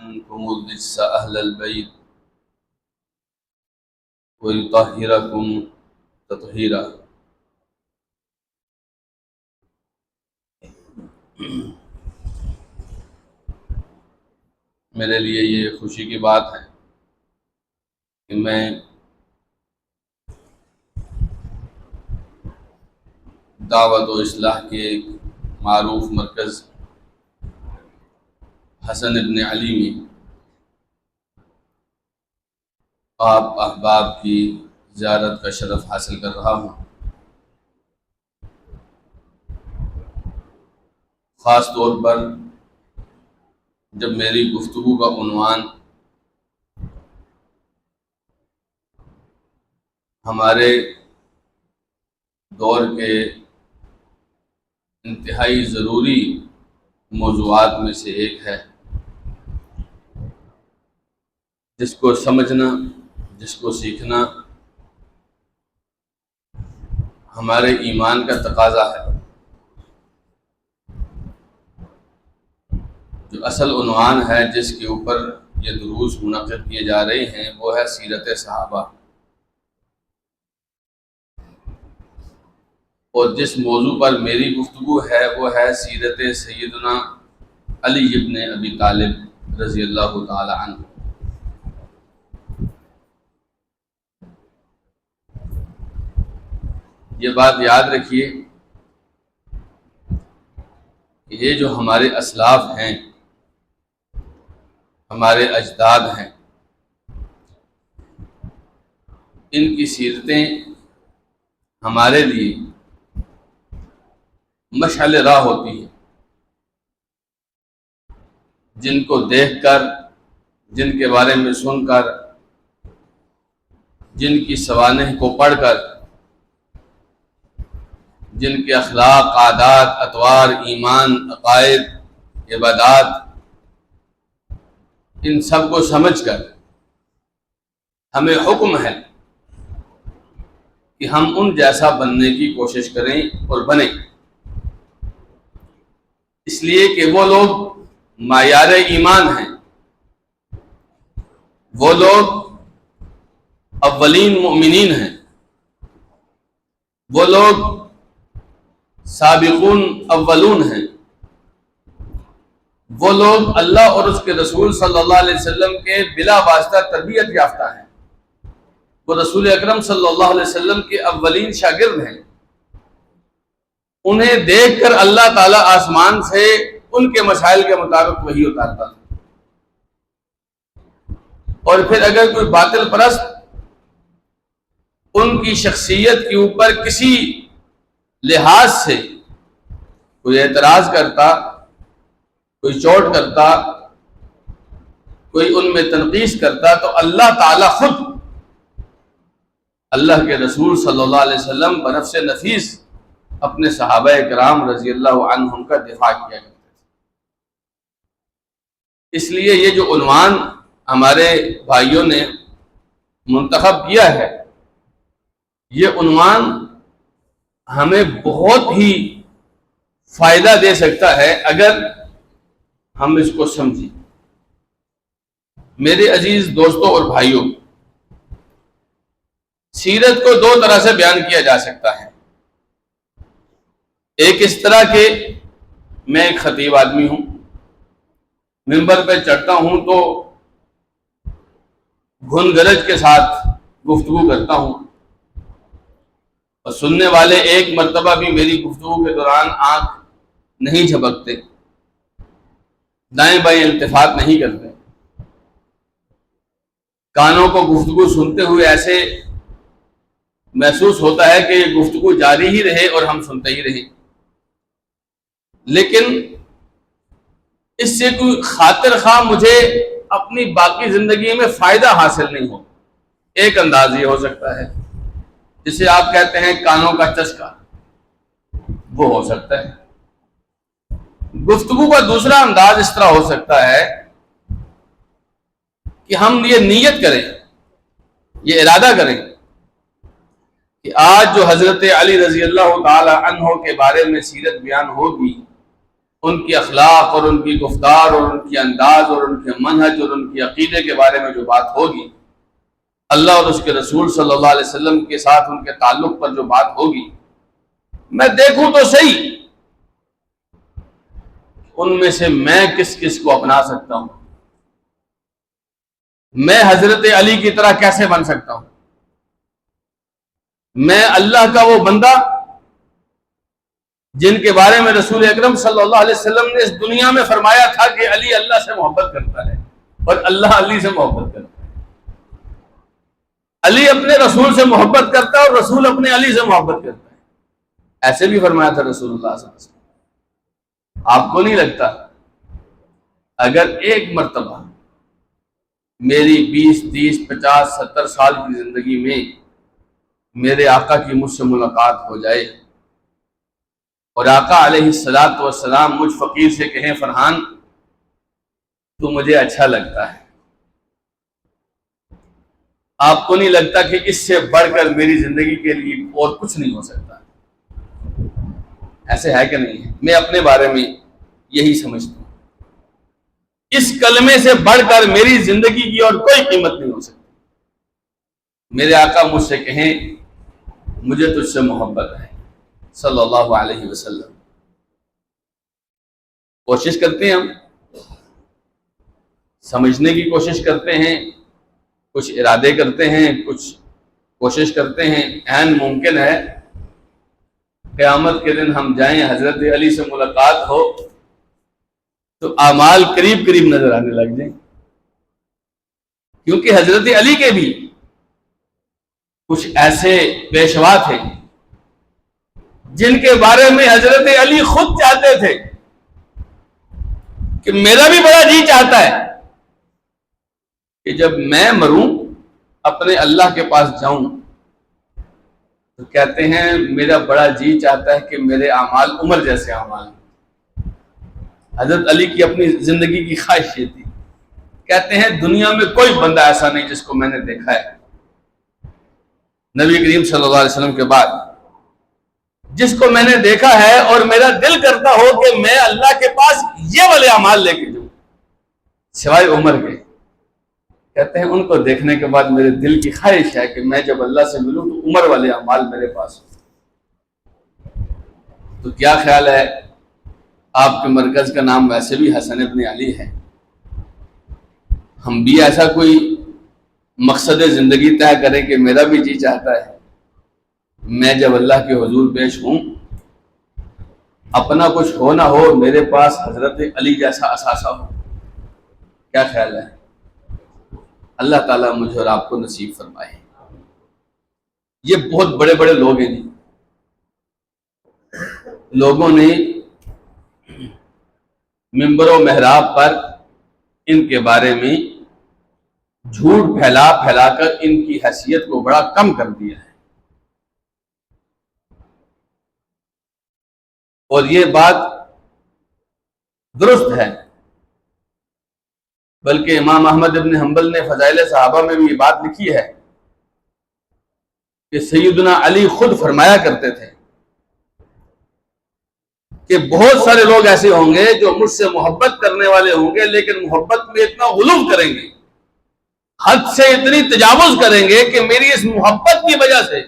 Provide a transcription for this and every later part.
عنكم الرجس أهل البيت ويطهركم تطهيرا۔ میرے لیے یہ خوشی کی بات ہے کہ میں دعوت و اصلاح کے ایک معروف مرکز حسن ابن علی میں آپ احباب کی زیارت کا شرف حاصل کر رہا ہوں۔ خاص طور پر جب میری گفتگو کا عنوان ہمارے دور کے انتہائی ضروری موضوعات میں سے ایک ہے، جس کو سمجھنا، جس کو سیکھنا ہمارے ایمان کا تقاضا ہے۔ جو اصل عنوان ہے جس کے اوپر یہ دروس منعقد کیے جا رہے ہیں وہ ہے سیرت صحابہ، اور جس موضوع پر میری گفتگو ہے وہ ہے سیرت سیدنا علی ابن ابی طالب رضی اللہ تعالی عنہ۔ یہ بات یاد رکھیے کہ یہ جو ہمارے اسلاف ہیں، ہمارے اجداد ہیں، ان کی سیرتیں ہمارے لیے مشعل راہ ہوتی ہیں، جن کو دیکھ کر، جن کے بارے میں سن کر، جن کی سوانح کو پڑھ کر، جن کے اخلاق، عادات، اطوار، ایمان، عقائد، عبادات، ان سب کو سمجھ کر ہمیں حکم ہے کہ ہم ان جیسا بننے کی کوشش کریں اور بنیں، اس لیے کہ وہ لوگ معیار ایمان ہیں، وہ لوگ اولین مؤمنین ہیں، وہ لوگ سابقون اولون ہیں، وہ لوگ اللہ اور اس کے رسول صلی اللہ علیہ وسلم کے بلا واسطہ تربیت یافتہ ہیں، وہ رسول اکرم صلی اللہ علیہ وسلم کے اولین شاگرد ہیں۔ انہیں دیکھ کر اللہ تعالیٰ آسمان سے ان کے مسائل کے مطابق وحی اتارتا ہے، اور پھر اگر کوئی باطل پرست ان کی شخصیت کے اوپر کسی لحاظ سے کوئی اعتراض کرتا، کوئی چوٹ کرتا، کوئی ان میں تنقیص کرتا، تو اللہ تعالیٰ خود اللہ کے رسول صلی اللہ علیہ وسلم بنفس نفیس اپنے صحابہ کرام رضی اللہ عنہم کا دفاع کیا کرتے تھے۔ اس لیے یہ جو عنوان ہمارے بھائیوں نے منتخب کیا ہے، یہ عنوان ہمیں بہت ہی فائدہ دے سکتا ہے اگر ہم اس کو سمجھیں۔ میرے عزیز دوستوں اور بھائیوں، سیرت کو دو طرح سے بیان کیا جا سکتا ہے۔ ایک اس طرح کہ میں ایک خطیب آدمی ہوں، ممبر پہ چڑھتا ہوں تو گھن گرج کے ساتھ گفتگو کرتا ہوں، اور سننے والے ایک مرتبہ بھی میری گفتگو کے دوران آنکھ نہیں جھپکتے، دائیں بائیں التفات نہیں کرتے، کانوں کو گفتگو سنتے ہوئے ایسے محسوس ہوتا ہے کہ یہ گفتگو جاری ہی رہے اور ہم سنتے ہی رہیں، لیکن اس سے کوئی خاطر خواہ مجھے اپنی باقی زندگی میں فائدہ حاصل نہیں ہو۔ ایک انداز یہ ہو سکتا ہے جسے آپ کہتے ہیں کانوں کا چسکا، وہ ہو سکتا ہے۔ گفتگو کا دوسرا انداز اس طرح ہو سکتا ہے کہ ہم یہ نیت کریں، یہ ارادہ کریں کہ آج جو حضرت علی رضی اللہ تعالی عنہ کے بارے میں سیرت بیان ہوگی، ان کی اخلاق اور ان کی گفتار اور ان کی انداز اور ان کے منہج اور ان کی عقیدے کے بارے میں جو بات ہوگی، اللہ اور اس کے رسول صلی اللہ علیہ وسلم کے ساتھ ان کے تعلق پر جو بات ہوگی، میں دیکھوں تو صحیح ان میں سے میں کس کس کو اپنا سکتا ہوں، میں حضرت علی کی طرح کیسے بن سکتا ہوں، میں اللہ کا وہ بندہ جن کے بارے میں رسول اکرم صلی اللہ علیہ وسلم نے اس دنیا میں فرمایا تھا کہ علی اللہ سے محبت کرتا ہے اور اللہ علی سے محبت کرتا ہے، علی اپنے رسول سے محبت کرتا ہے اور رسول اپنے علی سے محبت کرتا ہے، ایسے بھی فرمایا تھا رسول اللہ صلی اللہ علیہ وسلم۔ آپ کو نہیں لگتا اگر ایک مرتبہ میری 20 30 50 70 سال کی زندگی میں میرے آقا کی مجھ سے ملاقات ہو جائے اور آقا علیہ الصلوۃ والسلام مجھ فقیر سے کہیں فرحان تو مجھے اچھا لگتا ہے، آپ کو نہیں لگتا کہ اس سے بڑھ کر میری زندگی کے لیے اور کچھ نہیں ہو سکتا؟ ایسے ہے کہ نہیں ہے؟ میں اپنے بارے میں یہی سمجھتا ہوں، اس کلمے سے بڑھ کر میری زندگی کی اور کوئی قیمت نہیں ہو سکتی۔ میرے آقا مجھ سے کہیں مجھے تجھ سے محبت ہے صلی اللہ علیہ وسلم، کوشش کرتے ہیں، ہم سمجھنے کی کوشش کرتے ہیں، کچھ ارادے کرتے ہیں، کچھ کوشش کرتے ہیں، عین ممکن ہے قیامت کے دن ہم جائیں حضرت علی سے ملاقات ہو تو اعمال قریب قریب نظر آنے لگ جائیں، کیونکہ حضرت علی کے بھی کچھ ایسے پیشوا تھے جن کے بارے میں حضرت علی خود چاہتے تھے کہ میرا بھی بڑا جی چاہتا ہے کہ جب میں مروں اپنے اللہ کے پاس جاؤں تو کہتے ہیں میرا بڑا جی چاہتا ہے کہ میرے اعمال عمر جیسے اعمال۔ حضرت علی کی اپنی زندگی کی خواہش یہ تھی، کہتے ہیں دنیا میں کوئی بندہ ایسا نہیں جس کو میں نے دیکھا ہے نبی کریم صلی اللہ علیہ وسلم کے بعد، جس کو میں نے دیکھا ہے اور میرا دل کرتا ہو کہ میں اللہ کے پاس یہ والے اعمال لے کے جاؤں سوائے عمر کے۔ کہتے ہیں ان کو دیکھنے کے بعد میرے دل کی خواہش ہے کہ میں جب اللہ سے ملوں تو عمر والے اعمال میرے پاس ہوں۔ تو کیا خیال ہے، آپ کے مرکز کا نام ویسے بھی حسن ابن علی ہے، ہم بھی ایسا کوئی مقصد زندگی طے کریں کہ میرا بھی جی چاہتا ہے میں جب اللہ کے حضور پیش ہوں اپنا کچھ ہو نہ ہو میرے پاس حضرت علی جیسا اثاثہ ہو؟ کیا خیال ہے؟ اللہ تعالیٰ مجھے اور آپ کو نصیب فرمائے۔ یہ بہت بڑے بڑے لوگ ہیں جی، لوگوں نے منبر و محراب پر ان کے بارے میں جھوٹ پھیلا پھیلا کر ان کی حیثیت کو بڑا کم کر دیا ہے، اور یہ بات درست ہے، بلکہ امام احمد ابن حنبل نے فضائل صحابہ میں بھی یہ بات لکھی ہے کہ سیدنا علی خود فرمایا کرتے تھے کہ بہت سارے لوگ ایسے ہوں گے جو مجھ سے محبت کرنے والے ہوں گے لیکن محبت میں اتنا غلو کریں گے، حد سے اتنی تجاوز کریں گے کہ میری اس محبت کی وجہ سے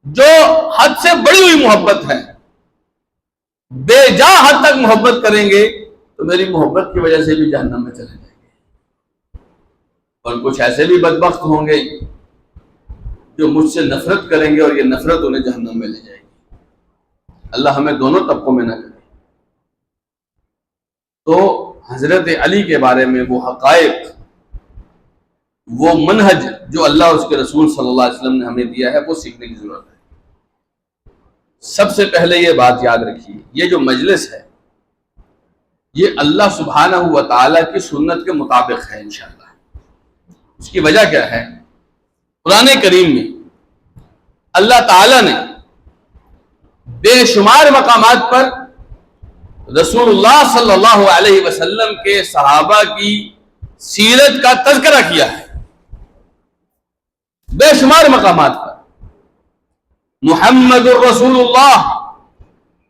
جو حد سے بڑی ہوئی محبت ہے بے جا حد تک محبت کریں گے تو میری محبت کی وجہ سے بھی جہنم میں چلے جائیں گے، اور کچھ ایسے بھی بدبخت ہوں گے جو مجھ سے نفرت کریں گے اور یہ نفرت انہیں جہنم میں لے جائے گی۔ اللہ ہمیں دونوں طبقوں میں نہ کرے۔ تو حضرت علی کے بارے میں وہ حقائق، وہ منہج جو اللہ اور اس کے رسول صلی اللہ علیہ وسلم نے ہمیں دیا ہے وہ سیکھنے کی ضرورت ہے۔ سب سے پہلے یہ بات یاد رکھیے، یہ جو مجلس ہے یہ اللہ سبحانہ و تعالیٰ کی سنت کے مطابق ہے انشاءاللہ۔ اس کی وجہ کیا ہے؟ قرآن کریم میں اللہ تعالیٰ نے بے شمار مقامات پر رسول اللہ صلی اللہ علیہ وسلم کے صحابہ کی سیرت کا تذکرہ کیا ہے، بے شمار مقامات پر۔ محمد الرسول اللہ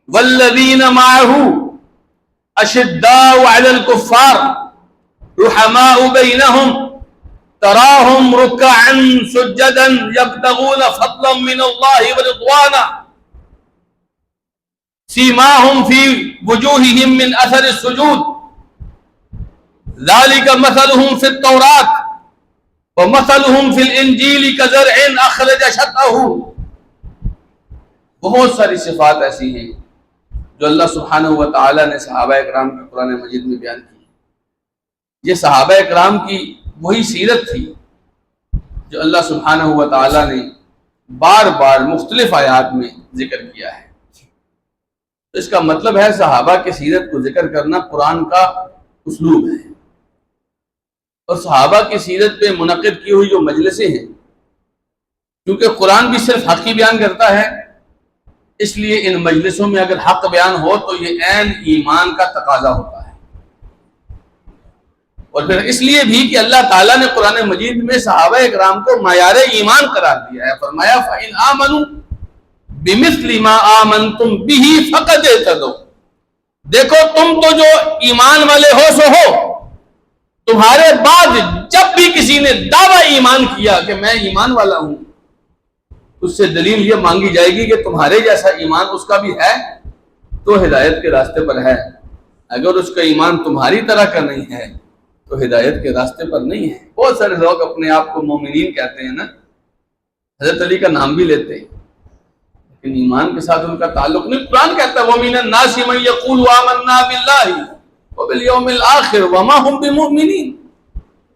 والذین معہ اشداء علی الکفار رحماء بینہم تراہم رکعا سجدا یبتغون فضلا من اللہ ورضوانا سیماہم فی وجوہہم من اثر السجود ذالک مثلہم فی التوراۃ ومثلہم فی الانجیل کزرع اخرج شطأہ. بہت ساری صفات ایسی ہیں جو اللہ سبحانہ و تعالیٰ نے صحابہ اکرام کے قرآن مجید میں بیان کی. یہ صحابہ اکرام کی وہی سیرت تھی جو اللہ سبحانہ و تعالیٰ نے بار بار مختلف آیات میں ذکر کیا ہے. تو اس کا مطلب ہے صحابہ کی سیرت کو ذکر کرنا قرآن کا اسلوب ہے. اور صحابہ کی سیرت پہ منعقد کی ہوئی جو مجلسیں ہیں، کیونکہ قرآن بھی صرف حق ہی بیان کرتا ہے، اس لیے ان مجلسوں میں اگر حق بیان ہو تو یہ عین ایمان کا تقاضا ہوتا ہے. اور پھر اس لیے بھی کہ اللہ تعالیٰ نے قرآن مجید میں صحابہ اکرام کو معیار ایمان قرار دیا ہے. فرمایا فَإِنْ آمَنُوا بِمِثْلِ مَا آمَنْتُمْ بِهِ فَقَدْ اهْتَدَوْا. دیکھو تم تو جو ایمان والے ہو سو ہو، تمہارے بعد جب بھی کسی نے دعویٰ ایمان کیا کہ میں ایمان والا ہوں، اس سے دلیل یہ مانگی جائے گی کہ تمہارے جیسا ایمان اس کا بھی ہے تو ہدایت کے راستے پر ہے. اگر اس کا ایمان تمہاری طرح کا نہیں ہے تو ہدایت کے راستے پر نہیں ہے. بہت سارے لوگ اپنے آپ کو مومنین کہتے ہیں نا، حضرت علی کا نام بھی لیتے ہیں، لیکن ایمان کے ساتھ ان کا تعلق نہیں. قرآن کہتا ہے وَمِنَ النَّاسِ مَن يَقُولُ آمَنَّا بِاللَّهِ وَبِالْيَوْمِ الْآخِرِ وَمَا هُمْ بِمُؤْمِنِينَ.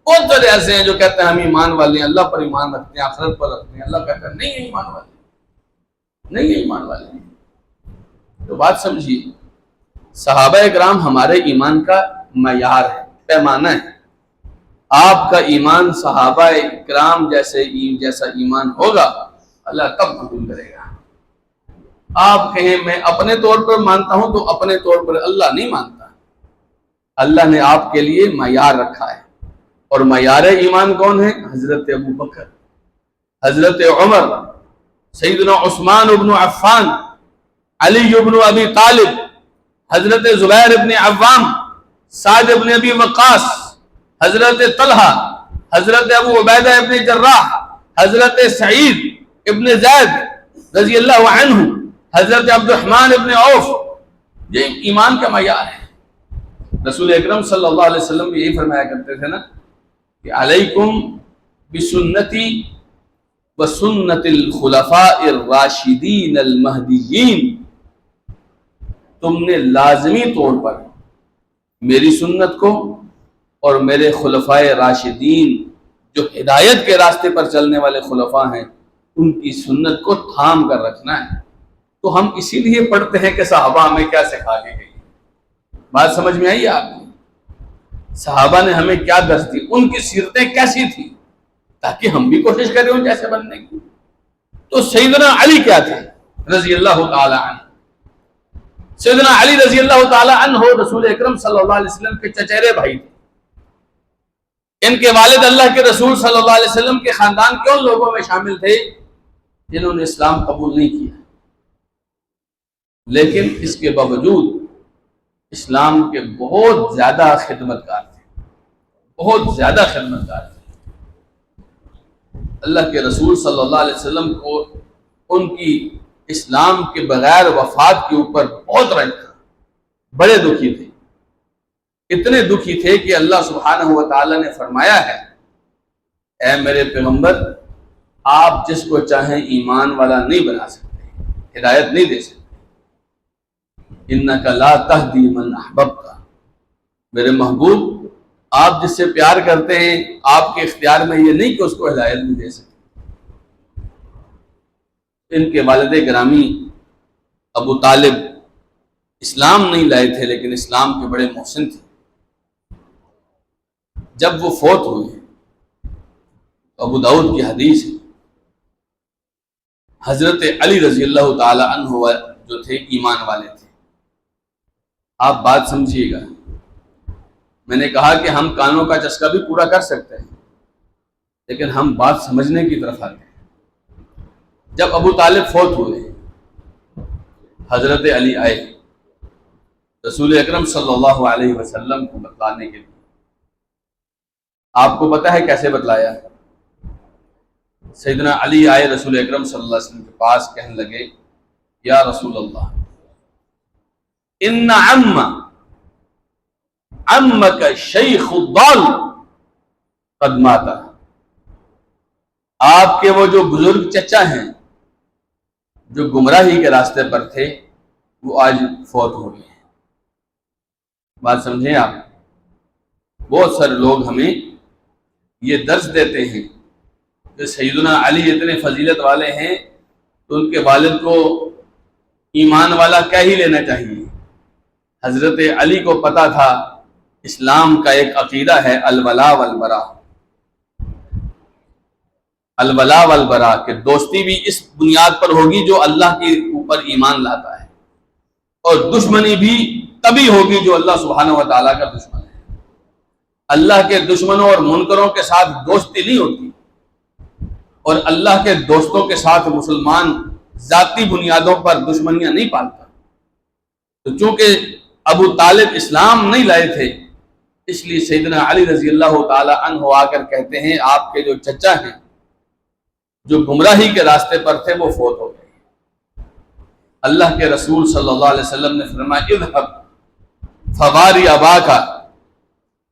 بہت سارے ایسے ہیں جو کہتے ہیں ہم ایمان والے ہیں، اللہ پر ایمان رکھتے ہیں، آخرت پر رکھتے ہیں. اللہ کہتا ہے نہیں ہے ایمان والے، نہیں ہے ایمان والے. تو بات سمجھیے، صحابہ اکرام ہمارے ایمان کا معیار ہے، پیمانہ ہے. آپ کا ایمان صحابہ اکرام جیسا ایمان ہوگا اللہ تب قبول کرے گا. آپ کہیں میں اپنے طور پر مانتا ہوں تو اپنے طور پر اللہ نہیں مانتا. اللہ نے آپ کے لیے معیار رکھا ہے، اور معیار ایمان کون ہے؟ حضرت ابو بکر، حضرت عمر، سیدنا عثمان بن عفان، علی بن ابی طالب، حضرت زبیر بن عوام، سعد بن ابی وقاص، حضرت طلحہ، حضرت ابو عبیدہ بن جراح، حضرت سعید ابن زید رضی اللہ عنہ، حضرت عبد الرحمن ابن عوف. یہ ایمان کا معیار ہے. رسول اکرم صلی اللہ علیہ وسلم بھی یہی فرمایا کرتے تھے نا کہ علیکم بسنتی وسنت الخلفاء الراشدین المہدیین. تم نے لازمی طور پر میری سنت کو اور میرے خلفاء راشدین جو ہدایت کے راستے پر چلنے والے خلفاء ہیں ان کی سنت کو تھام کر رکھنا ہے. تو ہم اسی لیے پڑھتے ہیں کہ صحابہ ہمیں کیا سکھا کے گئی. بات سمجھ میں آئی آپ کو؟ صحابہ نے ہمیں کیا درس دی، ان کی سیرتیں کیسی تھی، تاکہ ہم بھی کوشش کریں ان جیسے بننے کی. تو سیدنا علی کیا تھے رضی اللہ تعالی عنہ؟ سیدنا علی رضی اللہ تعالی عنہ رسول اکرم صلی اللہ علیہ وسلم کے چچیرے بھائی تھے. ان کے والد اللہ کے رسول صلی اللہ علیہ وسلم کے خاندان کے ان لوگوں میں شامل تھے جنہوں نے اسلام قبول نہیں کیا، لیکن اس کے باوجود اسلام کے بہت زیادہ خدمتگار تھے، بہت زیادہ خدمتگار تھے. اللہ کے رسول صلی اللہ علیہ وسلم کو ان کی اسلام کے بغیر وفات کے اوپر بہت رنج تھا، بڑے دکھی تھے. اتنے دکھی تھے کہ اللہ سبحانہ و تعالی نے فرمایا ہے اے میرے پیغمبر، آپ جس کو چاہیں ایمان والا نہیں بنا سکتے، ہدایت نہیں دے سکتے. انک لا تہدی من احببت. میرے محبوب، آپ جس سے پیار کرتے ہیں آپ کے اختیار میں یہ نہیں کہ اس کو ہدایت نہیں دے سکتے. ان کے والد گرامی ابو طالب اسلام نہیں لائے تھے لیکن اسلام کے بڑے محسن تھے. جب وہ فوت ہوئے، ابو داؤد کی حدیث ہے، حضرت علی رضی اللہ تعالی عنہ جو تھے ایمان والے تھے. آپ بات سمجھیے گا، میں نے کہا کہ ہم کانوں کا چسکا بھی پورا کر سکتے ہیں لیکن ہم بات سمجھنے کی طرف آتے ہیں. جب ابو طالب فوت ہوئے، حضرت علی آئے رسول اکرم صلی اللہ علیہ وسلم کو بتلانے کے لیے۔ آپ کو پتہ ہے کیسے بتلایا؟ سیدنا علی آئے رسول اکرم صلی اللہ علیہ وسلم کے پاس، کہنے لگے یا رسول اللہ ان عمک شیخ الضال قد مات، آپ کے وہ جو بزرگ چچا ہیں جو گمراہی کے راستے پر تھے وہ آج فوت ہو گئے ہیں۔ بات سمجھیں آپ؟ بہت سارے لوگ ہمیں یہ درس دیتے ہیں کہ سیدنا علی اتنے فضیلت والے ہیں تو ان کے والد کو ایمان والا کیا ہی لینا چاہیے۔ حضرت علی کو پتا تھا اسلام کا ایک عقیدہ ہے الولا والبرا، الولا والبرا، کہ دوستی بھی اس بنیاد پر ہوگی جو اللہ کے اوپر ایمان لاتا ہے، اور دشمنی بھی تبھی ہوگی جو اللہ سبحانہ و تعالیٰ کا دشمن ہے۔ اللہ کے دشمنوں اور منکروں کے ساتھ دوستی نہیں ہوتی، اور اللہ کے دوستوں کے ساتھ مسلمان ذاتی بنیادوں پر دشمنیاں نہیں پالتا۔ تو چونکہ ابو طالب اسلام نہیں لائے تھے، اس لیے سیدنا علی رضی اللہ تعالی عنہ آ کر کہتے ہیں آپ کے جو چچا ہیں جو گمراہی کے راستے پر تھے وہ فوت ہو گئے۔ اللہ کے رسول صلی اللہ علیہ وسلم نے فرمایا اذهب فواری اباکا،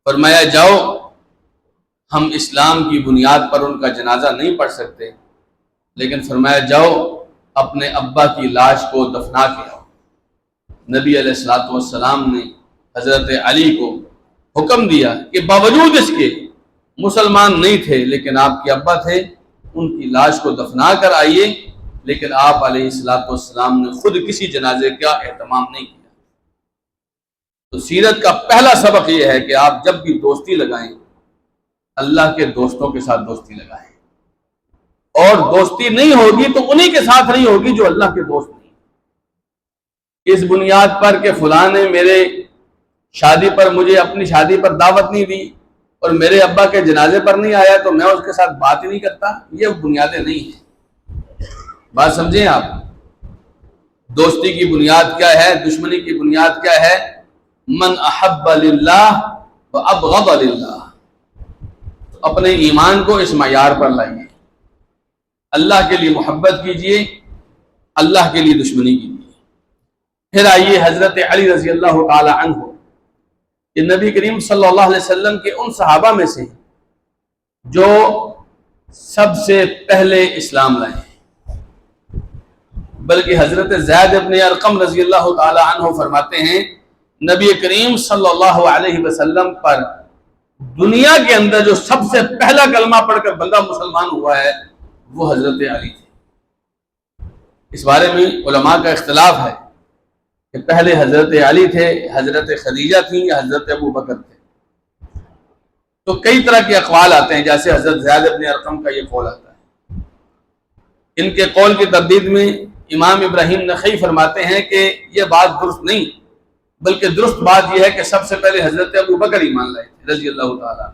فرمایا جاؤ، ہم اسلام کی بنیاد پر ان کا جنازہ نہیں پڑھ سکتے، لیکن فرمایا جاؤ اپنے ابا کی لاش کو دفنا کے آؤ۔ نبی علیہ الصلوۃ والسلام نے حضرت علی کو حکم دیا کہ باوجود اس کے مسلمان نہیں تھے لیکن آپ کے ابا تھے، ان کی لاش کو دفنا کر آئیے، لیکن آپ علیہ الصلوۃ والسلام نے خود کسی جنازے کا اہتمام نہیں کیا۔ تو سیرت کا پہلا سبق یہ ہے کہ آپ جب بھی دوستی لگائیں اللہ کے دوستوں کے ساتھ دوستی لگائیں، اور دوستی نہیں ہوگی تو انہی کے ساتھ نہیں ہوگی جو اللہ کے دوست نہیں۔ اس بنیاد پر کہ فلاں نے میرے شادی پر مجھے اپنی شادی پر دعوت نہیں دی اور میرے ابا کے جنازے پر نہیں آیا تو میں اس کے ساتھ بات ہی نہیں کرتا، یہ بنیادیں نہیں ہیں۔ بات سمجھیں آپ؟ دوستی کی بنیاد کیا ہے، دشمنی کی بنیاد کیا ہے؟ من احب للہ وابغض للہ۔ اپنے ایمان کو اس معیار پر لائیے، اللہ کے لیے محبت کیجئے، اللہ کے لیے دشمنی کیجئے۔ پھر آئیے حضرت علی رضی اللہ تعالی عنہ، کہ نبی کریم صلی اللہ علیہ وسلم کے ان صحابہ میں سے جو سب سے پہلے اسلام لائے، بلکہ حضرت زید بن ارقم رضی اللہ تعالی عنہ فرماتے ہیں نبی کریم صلی اللہ علیہ وسلم پر دنیا کے اندر جو سب سے پہلا کلمہ پڑھ کر بندہ مسلمان ہوا ہے وہ حضرت علی تھے۔ اس بارے میں علماء کا اختلاف ہے کہ پہلے حضرت علی تھے، حضرت خدیجہ تھیں یا حضرت ابو بکر تھے۔ تو کئی طرح کے اقوال آتے ہیں، جیسے حضرت زید بن ارقم کا یہ قول آتا ہے۔ ان کے قول کی تردید میں امام ابراہیم نخعی فرماتے ہیں کہ یہ بات درست نہیں، بلکہ درست بات یہ ہے کہ سب سے پہلے حضرت ابو بکر ایمان لائے تھے رضی اللہ تعالیٰ۔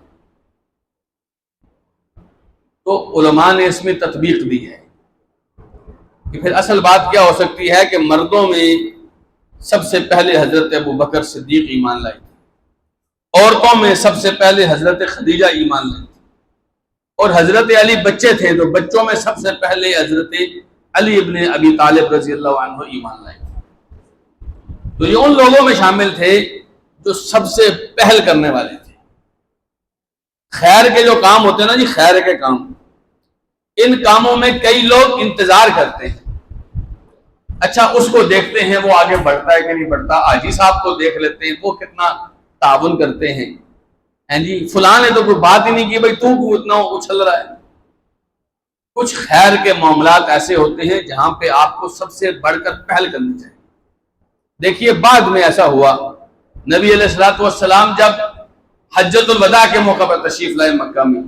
تو علماء نے اس میں تطبیق دی ہے کہ پھر اصل بات کیا ہو سکتی ہے کہ مردوں میں سب سے پہلے حضرت ابو بکر صدیق ایمان لائے تھے، عورتوں میں سب سے پہلے حضرت خدیجہ ایمان لائی تھی، اور حضرت علی بچے تھے تو بچوں میں سب سے پہلے حضرت علی ابن ابی طالب رضی اللہ عنہ ایمان لائے تھے۔ تو یہ ان لوگوں میں شامل تھے جو سب سے پہل کرنے والے تھے۔ خیر کے جو کام ہوتے ہیں نا جی، خیر کے کام، ان کاموں میں کئی لوگ انتظار کرتے ہیں، اچھا اس کو دیکھتے ہیں وہ آگے بڑھتا ہے کہ نہیں بڑھتا، حاجی صاحب کو دیکھ لیتے ہیں وہ کتنا تعاون کرتے ہیں، جی فلاں نے تو کوئی بات ہی نہیں کی، بھائی تو اتنا اچھل رہا ہے۔ کچھ خیر کے معاملات ایسے ہوتے ہیں جہاں پہ آپ کو سب سے بڑھ کر پہل کرنی چاہیے۔ دیکھیے بعد میں ایسا ہوا، نبی علیہ الصلوۃ والسلام جب حجۃ الوداع کے موقع پر تشریف لائے مکہ میں،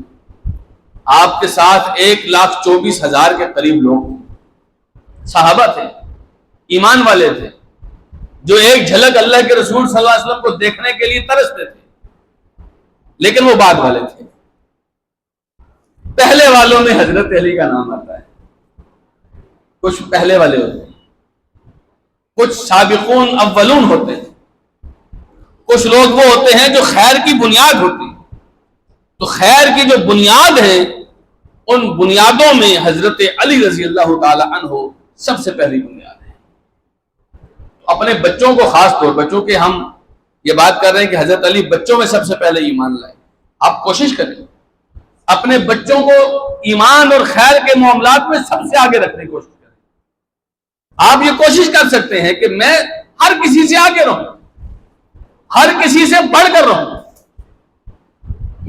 آپ کے ساتھ 1,24,000 کے قریب لوگ صحابہ تھے، ایمان والے تھے، جو ایک جھلک اللہ کے رسول صلی اللہ علیہ وسلم کو دیکھنے کے لیے ترستے تھے، لیکن وہ بعد والے تھے۔ پہلے والوں میں حضرت علی کا نام آتا ہے، کچھ پہلے والے ہوتے ہیں، کچھ سابقون اولون ہوتے ہیں، کچھ لوگ وہ ہوتے ہیں جو خیر کی بنیاد ہوتی ہے، تو خیر کی جو بنیاد ہے ان بنیادوں میں حضرت علی رضی اللہ تعالی عنہ سب سے پہلی بنیاد ہے۔ اپنے بچوں کو خاص طور، بچوں کے ہم یہ بات کر رہے ہیں کہ حضرت علی بچوں میں سب سے پہلے ایمان لائے، آپ کوشش کریں اپنے بچوں کو ایمان اور خیر کے معاملات میں سب سے آگے رکھنے کی کوشش کریں۔ آپ یہ کوشش کر سکتے ہیں کہ میں ہر کسی سے آگے رہوں، ہر کسی سے بڑھ کر رہوں،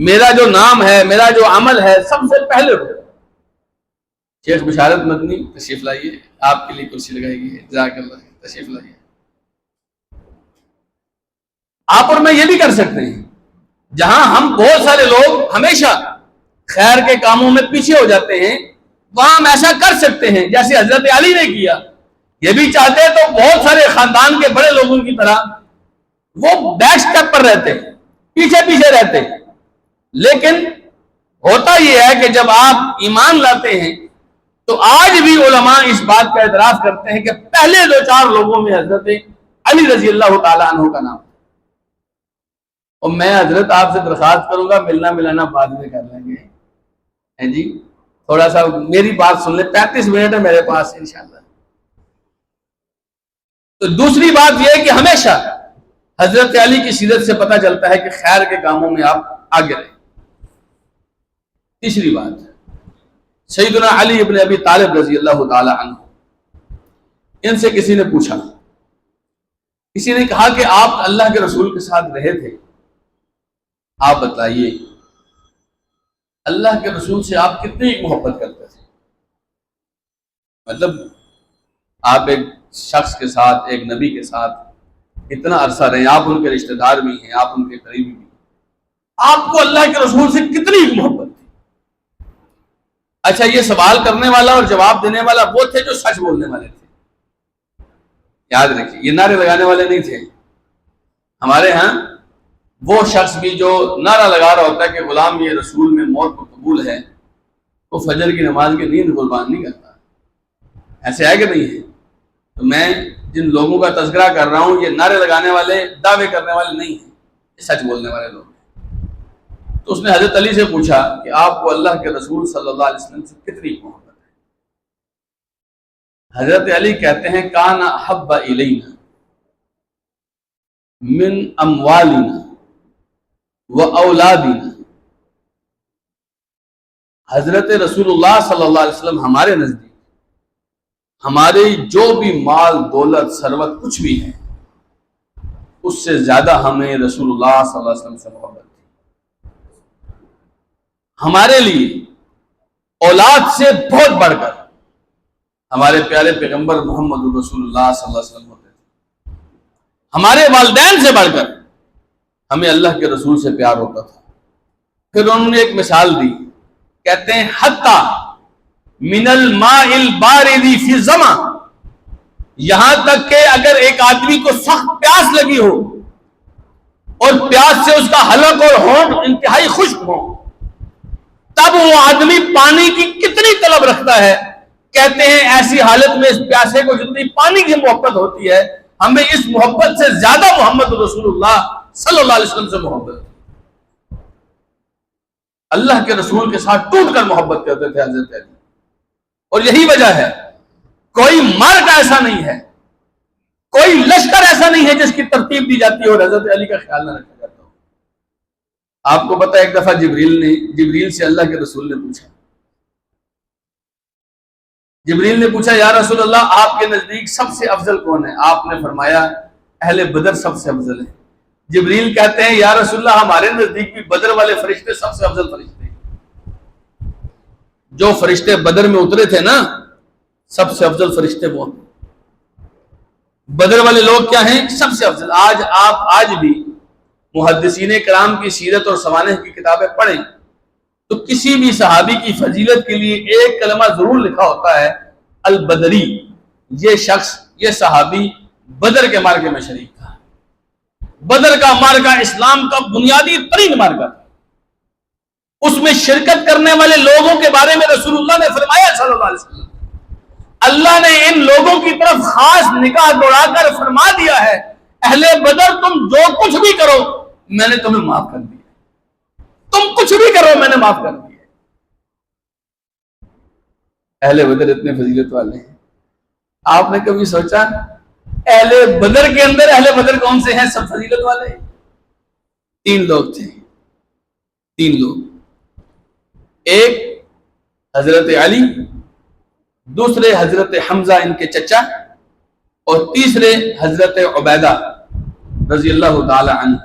میرا جو نام ہے، میرا جو عمل ہے سب سے پہلے ہو۔ شیخ بشارت مدنی تشریف لائیے، آپ کے لیے کرسی لگائی گئی ہے، جزاک اللہ، تشریف لائیے۔ آپ اور میں یہ بھی کر سکتے ہیں، جہاں ہم بہت سارے لوگ ہمیشہ خیر کے کاموں میں پیچھے ہو جاتے ہیں، وہاں ہم ایسا کر سکتے ہیں جیسے حضرت علی نے کیا۔ یہ بھی چاہتے تو بہت سارے خاندان کے بڑے لوگوں کی طرح وہ بیک سٹیپ پر رہتے، پیچھے پیچھے رہتے، لیکن ہوتا یہ ہے کہ جب آپ ایمان لاتے ہیں تو آج بھی علماء اس بات کا اعتراف کرتے ہیں کہ پہلے دو چار لوگوں میں حضرت علی رضی اللہ تعالیٰ عنہ کا نام۔ اور میں حضرت آپ سے درخواست کروں گا، ملنا ملانا بعد میں کر لیں گے جی، تھوڑا سا میری بات سن لیں، 35 منٹ ہے میرے پاس انشاءاللہ۔ تو دوسری بات یہ ہے کہ ہمیشہ حضرت علی کی سیرت سے پتہ چلتا ہے کہ خیر کے کاموں میں آپ آگے رہیں۔ تیسری بات، سیدنا علی ابن ابی طالب رضی اللہ تعالی عنہ، ان سے کسی نے پوچھا، کسی نے کہا کہ آپ اللہ کے رسول کے ساتھ رہے تھے، آپ بتائیے اللہ کے رسول سے آپ کتنی محبت کرتے تھے؟ مطلب آپ ایک شخص کے ساتھ، ایک نبی کے ساتھ اتنا عرصہ رہے، آپ ان کے رشتہ دار بھی ہیں، آپ ان کے قریبی بھی ہیں، آپ کو اللہ کے رسول سے کتنی محبت تھی؟ اچھا، یہ سوال کرنے والا اور جواب دینے والا وہ تھے جو سچ بولنے والے تھے، یاد رکھیے، یہ نعرے لگانے والے نہیں تھے۔ ہمارے ہاں وہ شخص بھی جو نعرہ لگا رہا ہوتا ہے کہ غلام یہ رسول میں موت کو قبول ہے، وہ فجر کی نماز کی نیند قربان نہیں کرتا، ایسے ہے کہ نہیں ہے؟ تو میں جن لوگوں کا تذکرہ کر رہا ہوں یہ نعرے لگانے والے، دعوے کرنے والے نہیں ہیں، یہ سچ بولنے والے لوگ ہیں۔ تو اس نے حضرت علی سے پوچھا کہ آپ کو اللہ کے رسول صلی اللہ علیہ وسلم سے کتنی محبت ہے؟ حضرت علی کہتے ہیں کان احب الینا من اموالنا و اولادنا، حضرت رسول اللہ صلی اللہ علیہ وسلم ہمارے نزدیک ہمارے جو بھی مال دولت ثروت کچھ بھی ہے اس سے زیادہ ہمیں رسول اللہ صلی اللہ علیہ وسلم سے محبت تھی۔ ہمارے لیے اولاد سے بہت بڑھ کر ہمارے پیارے پیغمبر محمد رسول اللہ صلی اللہ علیہ وسلم ہوتے تھے، ہمارے والدین سے بڑھ کر ہمیں اللہ کے رسول سے پیار ہوتا تھا۔ پھر انہوں نے ایک مثال دی، کہتے ہیں حتی من الماء البارد فی الظما، یہاں تک کہ اگر ایک آدمی کو سخت پیاس لگی ہو اور پیاس سے اس کا حلق اور ہونٹ انتہائی خشک ہو، تب وہ آدمی پانی کی کتنی طلب رکھتا ہے؟ کہتے ہیں ایسی حالت میں اس پیاسے کو جتنی پانی کی محبت ہوتی ہے، ہمیں اس محبت سے زیادہ محمد رسول اللہ صلی اللہ علیہ وسلم سے محبت ہے۔ اللہ کے رسول کے ساتھ ٹوٹ کر محبت کرتے تھے حضرت علی، اور یہی وجہ ہے کوئی مرد ایسا نہیں ہے، کوئی لشکر ایسا نہیں ہے جس کی ترتیب دی جاتی ہے اور حضرت علی کا خیال نہ رکھا جاتا ہو۔ آپ کو پتہ ہے ایک دفعہ جبریل سے اللہ کے رسول نے پوچھا، جبریل نے پوچھا یا رسول اللہ آپ کے نزدیک سب سے افضل کون ہے؟ آپ نے فرمایا اہل بدر سب سے افضل ہے۔ جبریل کہتے ہیں یا رسول اللہ ہمارے نزدیک بھی بدر والے فرشتے سب سے افضل فرشتے ہیں، جو فرشتے بدر میں اترے تھے نا سب سے افضل فرشتے وہ ہیں۔ بدر والے لوگ کیا ہیں؟ سب سے افضل۔ آج بھی محدثین کرام کی سیرت اور سوانح کی کتابیں پڑھیں تو کسی بھی صحابی کی فضیلت کے لیے ایک کلمہ ضرور لکھا ہوتا ہے البدری، یہ شخص، یہ صحابی بدر کے معرکے میں شریک تھا۔ بدر کا معرکہ اسلام کا بنیادی ترین معرکہ تھا، اس میں شرکت کرنے والے لوگوں کے بارے میں رسول اللہ نے فرمایا صلی اللہ علیہ وسلم، اللہ نے ان لوگوں کی طرف خاص نگاہ دوڑا کر فرما دیا ہے اہل بدر تم جو کچھ بھی کرو میں نے تمہیں معاف کر دیا، تم کچھ بھی کرو میں نے معاف کر دیا۔ اہل بدر اتنے فضیلت والے ہیں۔ آپ نے کبھی سوچا اہل بدر کے اندر اہل بدر کون سے ہیں سب فضیلت والے؟ 3 لوگ تھے، 3 لوگ، ایک حضرت علی، دوسرے حضرت حمزہ ان کے چچا، اور تیسرے حضرت عبیدہ رضی اللہ تعالی عنہ۔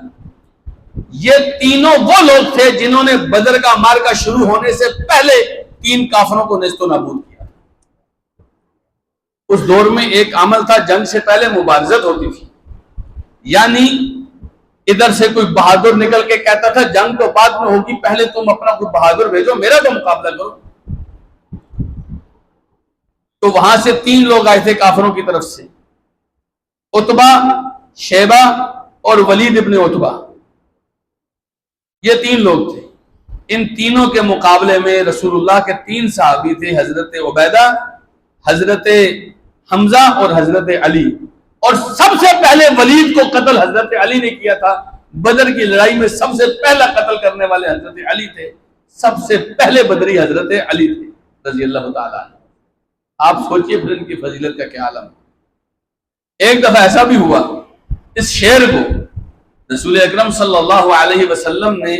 یہ تینوں وہ لوگ تھے جنہوں نے بدر کا معرکہ شروع ہونے سے پہلے 3 کافروں کو نیست و نابود کیا۔ اس دور میں ایک عمل تھا، جنگ سے پہلے مبارزت ہوتی تھی، یعنی ادھر سے کوئی بہادر نکل کے کہتا تھا جنگ تو بعد میں ہوگی، پہلے تم اپنا کوئی بہادر بھیجو، میرا تو مقابلہ کرو۔ تو وہاں سے 3 لوگ آئے تھے کافروں کی طرف سے، عتبہ، شیبہ اور ولید ابن عتبہ، یہ 3 لوگ تھے۔ ان تینوں کے مقابلے میں رسول اللہ کے 3 صحابی تھے، حضرت عبیدہ، حضرت حمزہ اور حضرت علی، اور سب سے پہلے ولید کو قتل حضرت علی نے کیا تھا۔ بدر کی لڑائی میں سب سے پہلا قتل کرنے والے حضرت علی تھے، سب سے پہلے بدری حضرت علی تھے رضی اللہ تعالیٰ عنہ۔ آپ سوچئے پھر ان کی فضیلت کا کیا عالم۔ ایک دفعہ ایسا بھی ہوا، اس شعر کو رسول اکرم صلی اللہ علیہ وسلم نے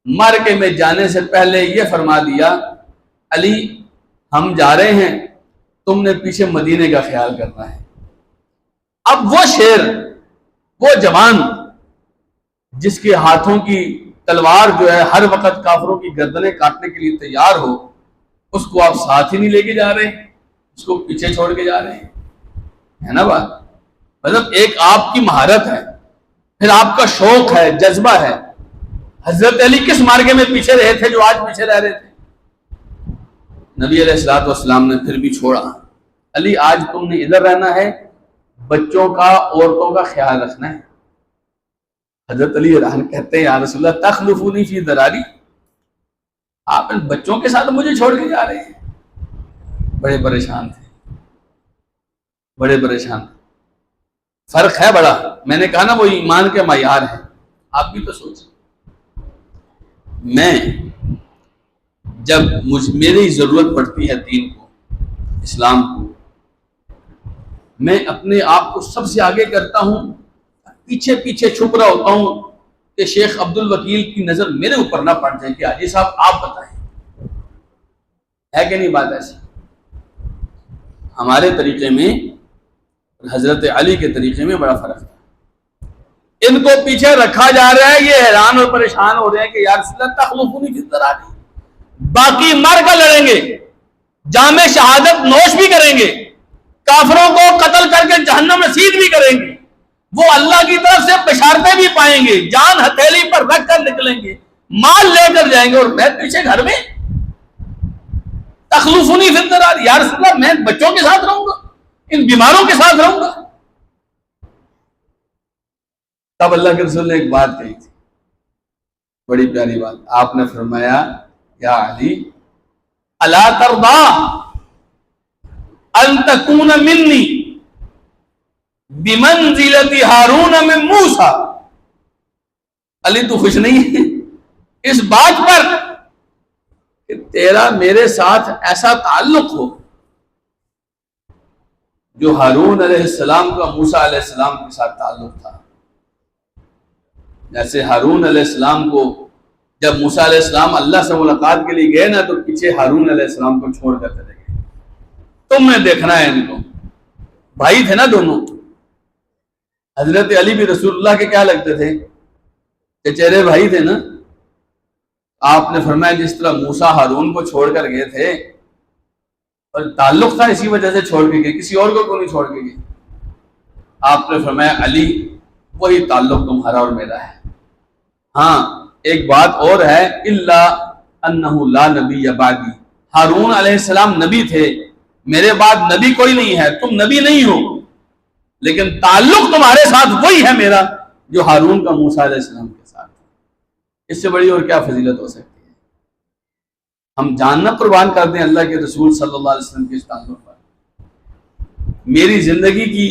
معرکے میں جانے سے پہلے یہ فرما دیا، علی ہم جا رہے ہیں، تم نے پیچھے مدینے کا خیال کرنا ہے۔ اب وہ شعر، وہ جوان جس کے ہاتھوں کی تلوار جو ہے ہر وقت کافروں کی گردنیں کاٹنے کے لیے تیار ہو، اس کو آپ ساتھ ہی نہیں لے کے جا رہے، اس کو پیچھے چھوڑ کے جا رہے ہیں، ہے نا بات؟ مطلب ایک آپ کی مہارت ہے، پھر آپ کا شوق ہے، جذبہ ہے۔ حضرت علی کس معرکے میں پیچھے رہے تھے جو آج پیچھے رہ رہے تھے؟ نبی علیہ الصلوۃ والسلام نے پھر بھی چھوڑا، علی آج تم نے ادھر رہنا ہے، بچوں کا، عورتوں کا خیال رکھنا ہے۔ حضرت علی کہتے ہیں یا رسول اللہ تخلفونی فی ذراری، آپ ان بچوں کے ساتھ مجھے چھوڑ کے جا رہے ہیں۔ بڑے پریشان تھے، بڑے پریشان تھے۔ فرق ہے بڑا، میں نے کہا نا وہ ایمان کے معیار ہیں۔ آپ بھی تو سوچیں، میں جب میری ضرورت پڑتی ہے دین کو، اسلام کو، میں اپنے آپ کو سب سے آگے کرتا ہوں، پیچھے پیچھے چھپ رہا ہوتا ہوں کہ شیخ عبد الوکیل کی نظر میرے اوپر نہ پڑ جائے کہ حاجی صاحب آپ بتائیں، ہے کہ نہیں بات ایسی؟ ہمارے طریقے میں حضرت علی کے طریقے میں بڑا فرق ہے۔ ان کو پیچھے رکھا جا رہا ہے، یہ حیران اور پریشان ہو رہے ہیں کہ یا رسول اللہ تخلفونی فی ذراری، باقی مر کر لڑیں گے، جام شہادت نوش بھی کریں گے، کافروں کو قتل کر کے جہنم رسید بھی کریں گے، وہ اللہ کی طرف سے بشارتیں بھی پائیں گے، جان ہتھیلی پر رکھ کر نکلیں گے، مال لے کر جائیں گے، اور میں پیچھے گھر میں تخلفونی فی الذرار، یا رسول اللہ میں بچوں کے ساتھ رہوں گا، ان بیماروں کے ساتھ رہوں گا۔ تب اللہ کے رسول نے ایک بات کہی تھی، بڑی پیاری بات، آپ نے فرمایا یا علی الا ترضى ان تكون مني بمنزلة ہارون من موسیٰ، علی تو خوش نہیں ہے اس بات پر کہ تیرا میرے ساتھ ایسا تعلق ہو جو ہارون علیہ السلام کا موسیٰ علیہ السلام کے ساتھ تعلق تھا۔ جیسے ہارون علیہ السلام کو جب موسیٰ علیہ السلام اللہ سے ملاقات کے لیے گئے نا، تو پیچھے ہارون علیہ السلام کو چھوڑ کر چلے گئے، تم نے دیکھنا ہے ان کو، بھائی تھے نا دونوں۔ حضرت علی بھی رسول اللہ کے کیا لگتے تھے؟ چچیرے بھائی تھے نا۔ آپ نے فرمایا جس طرح موسیٰ ہارون کو چھوڑ کر گئے تھے، اور تعلق تھا اسی وجہ سے چھوڑ کے گئے، کسی اور کو نہیں چھوڑ کے گئے۔ آپ نے فرمایا علی وہی تعلق تمہارا اور میرا ہے۔ ہاں ایک بات اور ہے، الا انہ لا نبی بعدی، ہارون علیہ السلام نبی تھے، میرے بعد نبی کوئی نہیں ہے، تم نبی نہیں ہو، لیکن تعلق تمہارے ساتھ وہی ہے میرا جو ہارون کا موسیٰ علیہ السلام کے ساتھ۔ اس سے بڑی اور کیا فضیلت ہو سکتی ہے؟ ہم جاننا قربان کر دیں اللہ کے رسول صلی اللہ علیہ وسلم کے اس تعلق پر۔ میری زندگی کی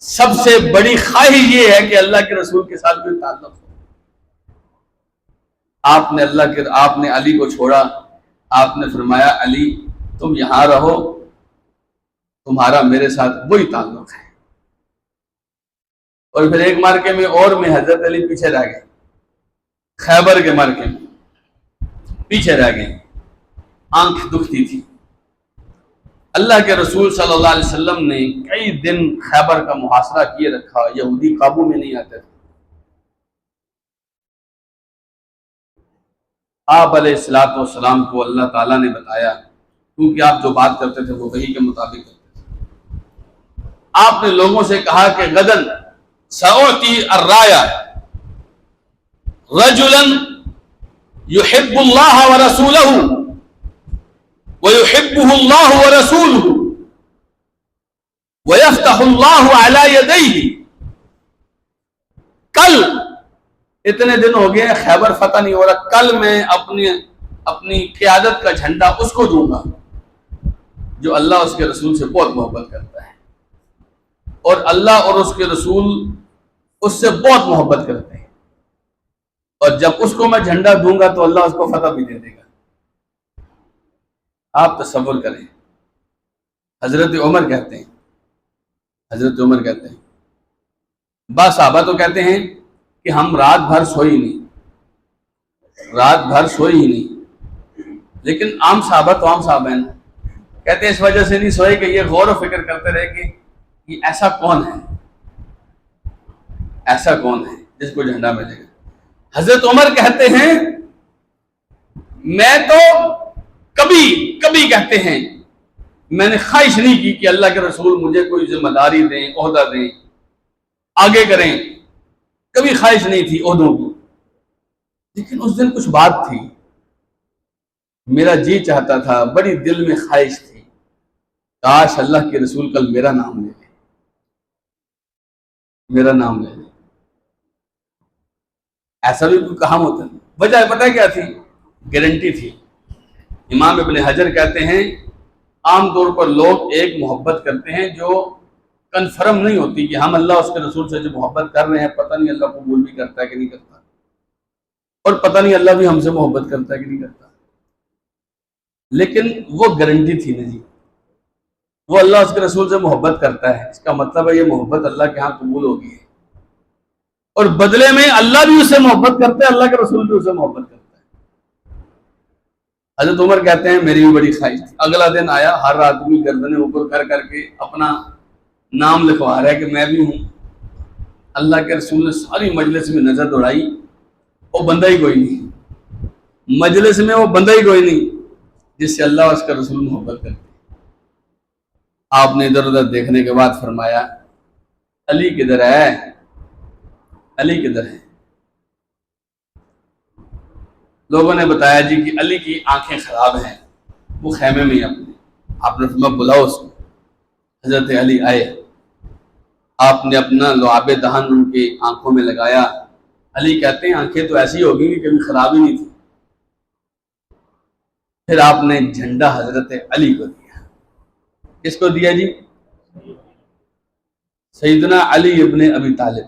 سب سے بڑی خواہش یہ ہے کہ اللہ کے رسول کے ساتھ کوئی تعلق ہو۔ آپ نے علی کو چھوڑا، آپ نے فرمایا علی تم یہاں رہو، تمہارا میرے ساتھ وہی تعلق ہے۔ اور پھر ایک مارکے میں اور میں حضرت علی پیچھے رہ گئے، خیبر کے مارکے میں پیچھے رہ گئے، آنکھ دکھتی تھی۔ اللہ کے رسول صلی اللہ علیہ وسلم نے کئی دن خیبر کا محاصرہ کیے رکھا، یہودی قابو میں نہیں آتے تھے۔ آپ علیہ السلام کو اللہ تعالیٰ نے بتایا، کیونکہ آپ جو بات کرتے تھے وہ وحی کے مطابق کرتے تھے۔ آپ نے لوگوں سے کہا کہ غدن سأعطی الرایا رجلا يحب اللہ ورسولہ ويحبه اللہ ورسولہ ويفتح اللہ علی یدیہ۔ کل اتنے دن ہو گئے خیبر فتح نہیں ہو رہا، کل میں اپنی قیادت کا جھنڈا اس کو دوں گا جو اللہ اس کے رسول سے بہت محبت کرتا ہے، اور اللہ اور اس کے رسول اس سے بہت محبت کرتے ہیں، اور جب اس کو میں جھنڈا دوں گا تو اللہ اس کو فتح بھی دے دے گا۔ آپ تصور کریں، حضرت عمر کہتے ہیں بعض صحابہ تو کہتے ہیں کہ ہم رات بھر سوئی ہی نہیں، لیکن عام صحابہ تو عام صحابہ ہیں، کہتے ہیں اس وجہ سے نہیں سوئے کہ یہ غور و فکر کرتے رہے کہ یہ ایسا کون ہے جس کو جھنڈا ملے گا۔ حضرت عمر کہتے ہیں میں تو کبھی کہتے ہیں میں نے خواہش نہیں کی کہ اللہ کے رسول مجھے کوئی ذمہ داری دیں، عہدہ دیں، آگے کریں، کبھی خواہش نہیں تھی عہدوں کی، لیکن اس دن کچھ بات تھی، میرا جی چاہتا تھا، بڑی دل میں خواہش تھی، کاش اللہ کے رسول کل میرا نام لے لے۔ ایسا بھی کوئی کہاں ہوتا ہے؟ وجہ پتہ کیا تھی؟ گارنٹی تھی۔ امام ابن حجر کہتے ہیں عام طور پر لوگ ایک محبت کرتے ہیں جو کنفرم نہیں ہوتی کہ ہم اللہ اس کے رسول سے جو محبت کر رہے ہیں، پتہ نہیں اللہ قبول بھی کرتا ہے کہ نہیں کرتا، اور پتہ نہیں اللہ بھی ہم سے محبت کرتا ہے کہ نہیں کرتا، لیکن وہ گارنٹی تھی نا جی، وہ اللہ اس کے رسول سے محبت کرتا ہے، اس کا مطلب ہے یہ محبت اللہ کے ہاں قبول ہوگی ہے، اور بدلے میں اللہ بھی اس سے محبت کرتا ہے، اللہ کے رسول بھی اس سے محبت کرتا ہے۔ حضرت عمر کہتے ہیں میری بھی بڑی خواہش تھی۔ اگلا دن آیا، ہر آدمی گردنیں اوپر کر کے اپنا نام لکھوا رہا ہے کہ میں بھی ہوں۔ اللہ کے رسول نے ساری مجلس میں نظر دوڑائی، وہ بندہ ہی کوئی نہیں، مجلس میں وہ بندہ ہی کوئی نہیں جس سے اللہ اور اس کا رسول محبت کرتے۔ آپ نے ادھر ادھر دیکھنے کے بعد فرمایا علی کدھر ہے؟ لوگوں نے بتایا جی کہ علی کی آنکھیں خراب ہیں، وہ خیمے میں ہی اپنے۔ آپ نے فرمایا بلاؤ اس کو۔ حضرت علی آئے، آپ نے اپنا لعاب دہن ان کی آنکھوں میں لگایا۔ علی کہتے ہیں آنکھیں تو ایسی ہوگی کہ کبھی خراب ہی نہیں تھی۔ پھر آپ نے جھنڈا حضرت علی کو دیا۔ کس کو دیا جی؟ سیدنا علی ابن ابی طالب۔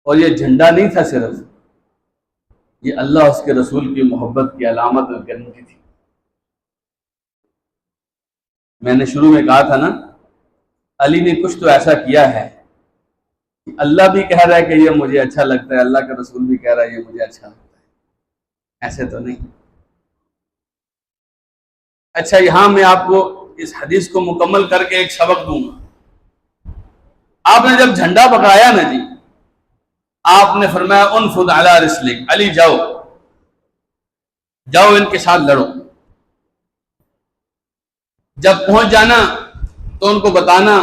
اور یہ جھنڈا نہیں تھا صرف، یہ اللہ اس کے رسول کی محبت کی علامت اور گارنٹی تھی۔ میں نے شروع میں کہا تھا نا، علی نے کچھ تو ایسا کیا ہے کہ اللہ بھی کہہ رہا ہے کہ یہ مجھے اچھا لگتا ہے، اللہ کا رسول بھی کہہ رہا ہے یہ مجھے اچھا لگتا ہے، ایسے تو نہیں۔ اچھا، یہاں میں آپ کو اس حدیث کو مکمل کر کے ایک سبق دوں گا۔ آپ نے جب جھنڈا پکڑایا نا جی، آپ نے فرمایا انفض علی رسلک، علی جاؤ ان کے ساتھ لڑو۔ جب پہنچ جانا تو ان کو بتانا،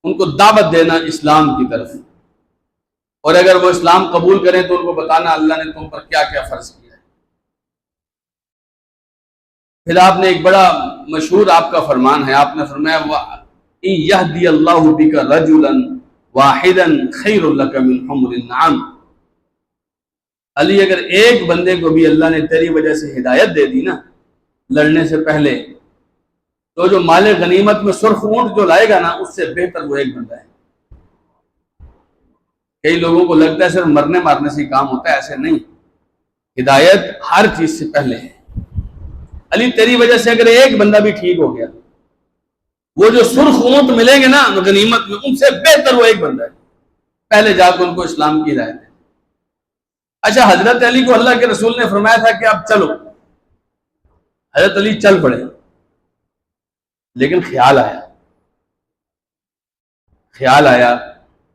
ان کو دعوت دینا اسلام کی طرف، اور اگر وہ اسلام قبول کریں تو ان کو بتانا اللہ نے تم پر کیا کیا فرض کیا ہے۔ پھر آپ نے ایک بڑا مشہور آپ کا فرمان ہے، آپ نے فرمایا وَإِن يَهْدِيَ اللَّهُ بِكَ رَجُلًا وَاحِدًا خَيْرٌ لَكَ مِنْ حُمُرِ النَّعَمِ۔ علی اگر ایک بندے کو بھی اللہ نے تیری وجہ سے ہدایت دے دی نا لڑنے سے پہلے، تو جو مال غنیمت میں سرخ اونٹ جو لائے گا نا، اس سے بہتر وہ ایک بندہ ہے۔ کئی لوگوں کو لگتا ہے صرف مرنے مارنے سے ہی کام ہوتا ہے، ایسے نہیں، ہدایت ہر چیز سے پہلے ہے۔ علی تیری وجہ سے اگر ایک بندہ بھی ٹھیک ہو گیا، وہ جو سرخ اونٹ ملیں گے نا غنیمت میں، ان سے بہتر وہ ایک بندہ ہے، پہلے جا کے ان کو اسلام کی ہدایت ہے۔ اچھا، حضرت علی کو اللہ کے رسول نے فرمایا تھا کہ اب چلو، حضرت علی چل پڑے، لیکن خیال آیا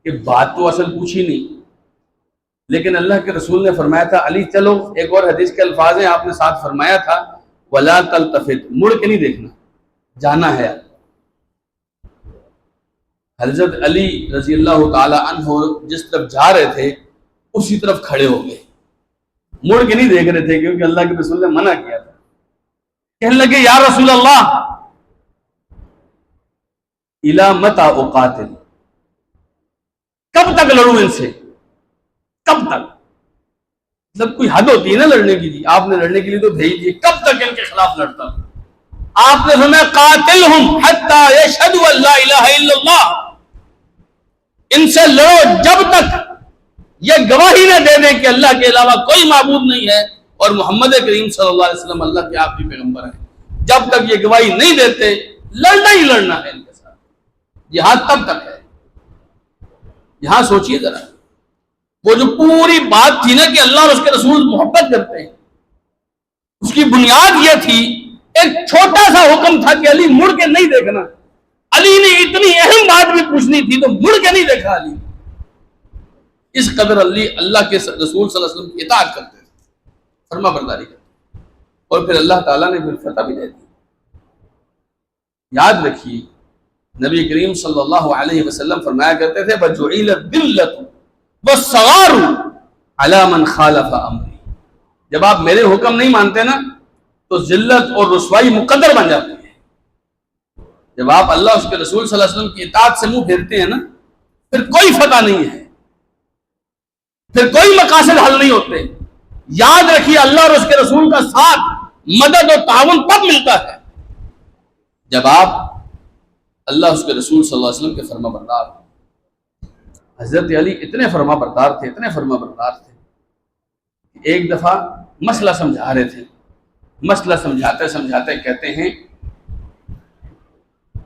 کہ بات تو اصل پوچھی نہیں، لیکن اللہ کے رسول نے فرمایا تھا علی چلو، ایک اور حدیث کے الفاظ ہیں، آپ نے ساتھ فرمایا تھا وَلَا تَلْتَفِتْ، مڑ کے نہیں دیکھنا، جانا ہے۔ حضرت علی رضی اللہ تعالی عنہ جس طرف جا رہے تھے اسی طرف کھڑے ہو گئے، مڑ کے نہیں دیکھ رہے تھے، کیونکہ اللہ کے رسول نے منع کیا تھا۔ کہنے لگے یا رسول اللہ اِلَى مَتَى أُقَاتِلُ، کب تک لڑوں ان سے، کب تک؟ مطلب کوئی حد ہوتی ہے نا لڑنے کی، جی آپ نے لڑنے کے لیے تو بھیج دیے، کب تک ان کے خلاف لڑتا ہوں؟ آپ نے فرمایا قاتلہم حتی یشہدوا ان لا الہ الا اللہ، ان سے لڑو جب تک یہ گواہی نہ دے دیں کہ اللہ کے علاوہ کوئی معبود نہیں ہے اور محمد کریم صلی اللہ علیہ وسلم اللہ کے آخری پیغمبر ہیں۔ جب تک یہ گواہی نہیں دیتے لڑنا ہی لڑنا ہے ان کے ساتھ، جہاد تب تک ہے۔ یہاں سوچئے ذرا، وہ جو پوری بات تھی نا کہ اللہ اور اس کے رسول محبت کرتے ہیں، اس کی بنیاد یہ تھی، ایک چھوٹا سا حکم تھا کہ علی مڑ کے نہیں دیکھنا۔ علی نے اتنی اہم بات بھی پوچھنی تھی تو مڑ کے نہیں دیکھا علی، اس قدر علی اللہ کے رسول صلی اللہ علیہ وسلم کی اطاعت کرتے تھے، فرما برداری کرتے، اور پھر اللہ تعالیٰ نے پھر فتح بھی دے دی۔ یاد رکھیے نبی کریم صلی اللہ علیہ وسلم فرمایا کرتے تھے وَجُعِلَ الذِّلَّةُ وَالصَّغَارُ عَلَى مَنْ خَالَفَ أَمْرِي، جب آپ میرے حکم نہیں مانتے نا تو ذلت اور رسوائی مقدر بن جاتی ہے۔ جب آپ اللہ اس کے رسول صلی اللہ علیہ وسلم کی اطاعت سے منہ پھیرتے ہیں نا، پھر کوئی فتح نہیں ہے، پھر کوئی مقاصد حل نہیں ہوتے۔ یاد رکھیے اللہ اور اس کے رسول کا ساتھ، مدد اور تعاون تب ملتا ہے جب آپ اللہ اس کے رسول صلی اللہ علیہ وسلم کے فرما بردار ہوں۔ حضرت علی اتنے فرما بردار تھے، اتنے فرما بردار تھے، ایک دفعہ مسئلہ سمجھا رہے تھے، مسئلہ سمجھاتے سمجھاتے کہتے ہیں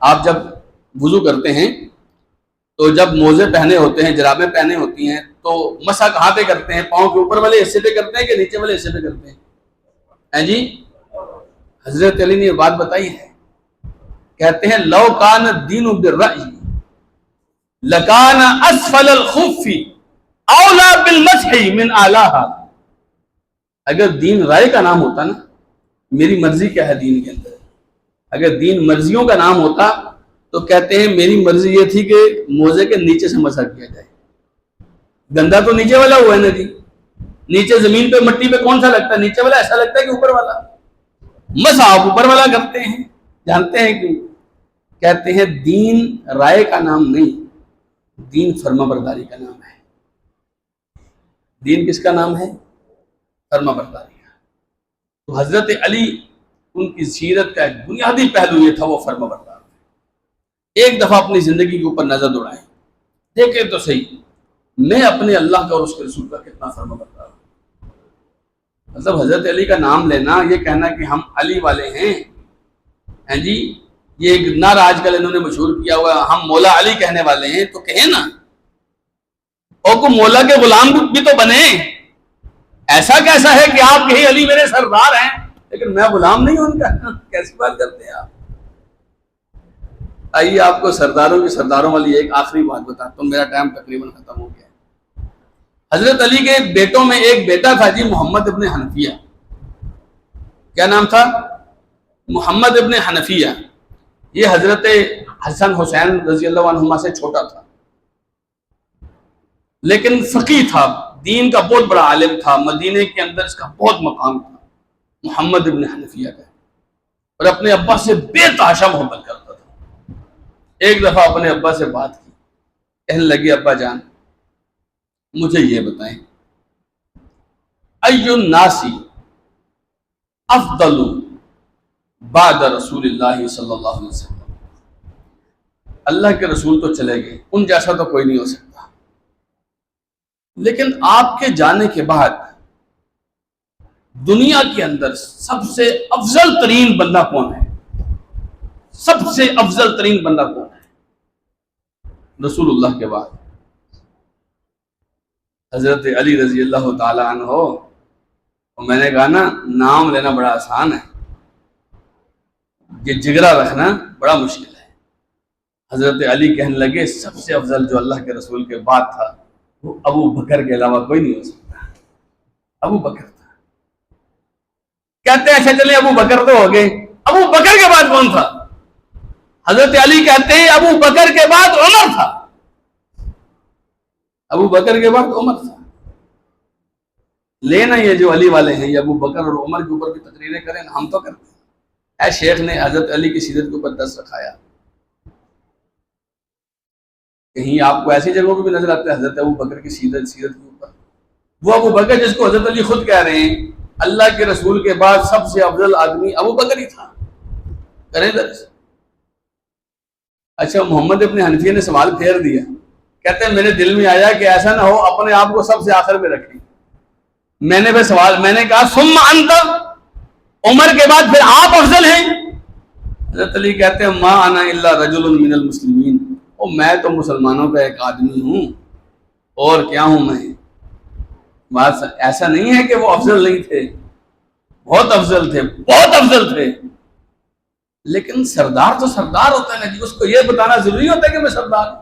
آپ جب وضو کرتے ہیں تو جب موزے پہنے ہوتے ہیں، جرابیں پہنے ہوتی ہیں، تو مسح کہاں پہ کرتے ہیں؟ پاؤں کے اوپر والے حصے پہ کرتے ہیں کہ نیچے والے حصے پہ کرتے ہیں؟ جی حضرت علی نے یہ بات بتائی ہے، کہتے ہیں لو کان الدین بالرأی لکان اسفل الخف اولا بالمسح من اعلیها، اگر دین رائے کا نام ہوتا نا، میری مرضی کیا ہے دین کے اندر، اگر دین مرضیوں کا نام ہوتا تو کہتے ہیں میری مرضی یہ تھی کہ موزے کے نیچے سے مسح کیا جائے۔ گندا تو نیچے والا ہوا ہے نا جی، نیچے زمین پہ مٹی پہ کون سا لگتا ہے؟ نیچے والا ایسا لگتا ہے کہ اوپر والا، مسح آپ اوپر والا کرتے ہیں۔ جانتے ہیں کیوں؟ کہتے ہیں دین رائے کا نام نہیں، دین فرما برداری کا نام ہے۔ دین کس کا نام ہے؟ فرما برداری کا۔ تو حضرت علی ان کی سیرت کا ایک بنیادی پہلو یہ تھا، وہ فرما بردار تھے۔ ایک دفعہ اپنی زندگی کے اوپر نظر دوڑائیں، دیکھیں تو صحیح میں اپنے اللہ کا اور اس کے رسول کا کتنا فرما بردار ہوں۔ مطلب حضرت علی کا نام لینا، یہ کہنا کہ ہم علی والے ہیں جی، یہ ایک نعرہ آج کل انہوں نے مشہور کیا ہوا، ہم مولا علی کہنے والے ہیں، تو کہیں نا، اور کو مولا کے غلام بھی تو بنے۔ ایسا کیسا ہے کہ آپ کہیں علی میرے سردار ہیں لیکن میں غلام نہیں ہوں ان کا؟ کیسی بات کرتے ہیں آپ؟ آئیے آپ کو سرداروں کی سرداروں والی ایک آخری بات بتاتا ہوں، میرا ٹائم تقریباً ختم ہو گیا۔ حضرت علی کے بیٹوں میں ایک بیٹا تھا جی محمد ابن حنفیہ، کیا نام تھا؟ محمد ابن حنفیہ۔ یہ حضرت حسن حسین رضی اللہ عنہما سے چھوٹا تھا، لیکن فقیہ تھا، دین کا بہت بڑا عالم تھا، مدینے کے اندر اس کا بہت مقام تھا محمد ابن حنفیہ کا، اور اپنے ابا سے بے تحاشا محبت کرتا تھا۔ ایک دفعہ اپنے ابا سے بات کی، کہنے لگے ابا جان مجھے یہ بتائیں ای الناس افضل بعد رسول اللہ صلی اللہ علیہ وسلم، اللہ کے رسول تو چلے گئے، ان جیسا تو کوئی نہیں ہو سکتا، لیکن آپ کے جانے کے بعد دنیا کے اندر سب سے افضل ترین بندہ کون ہے؟ سب سے افضل ترین بندہ کون ہے رسول اللہ کے بعد؟ حضرت علی رضی اللہ تعالی عنہ ہو۔ اور میں نے کہا نا، نام لینا بڑا آسان ہے، یہ جگرا رکھنا بڑا مشکل ہے۔ حضرت علی کہنے لگے سب سے افضل جو اللہ کے رسول کے بعد تھا وہ ابو بکر کے علاوہ کوئی نہیں ہو سکتا، ابو بکر تھا۔ کہتے ہیں اچھا چلے ابو بکر تو ہو گئے، ابو بکر کے بعد کون تھا؟ حضرت علی کہتے ہیں ابو بکر کے بعد عمر تھا، ابو بکر کے بعد عمر تھا۔ لینا یہ جو علی والے ہیں یہ ابو بکر اور عمر کے اوپر بھی تقریریں کریں، ہم تو کرتے ہیں۔ اے شیخ نے حضرت علی کی سیرت کے اوپر دست رکھایا، کہیں آپ کو ایسی جگہوں پہ بھی نظر آتا ہے حضرت ابو بکر کی سیرت کے اوپر؟ وہ ابو بکر جس کو حضرت علی خود کہہ رہے ہیں اللہ کے رسول کے بعد سب سے افضل آدمی ابو بکر ہی تھا، کریں درس۔ اچھا محمد ابن حنفیہ نے سوال پھیر دیا، کہتے ہیں میرے دل میں آیا کہ ایسا نہ ہو اپنے آپ کو سب سے آخر میں رکھیں۔ میں نے کہا ثم انت، عمر کے بعد پھر آپ افضل ہیں؟ حضرت علی کہتے ہیں ما انا الا رجل من المسلمین، میں تو مسلمانوں کا ایک آدمی ہوں، اور کیا ہوں میں؟ بات ایسا نہیں ہے کہ وہ افضل نہیں تھے، بہت افضل تھے، بہت افضل تھے، لیکن سردار تو سردار ہوتا ہے نا جی، اس کو یہ بتانا ضروری ہوتا ہے کہ میں سردار ہوں؟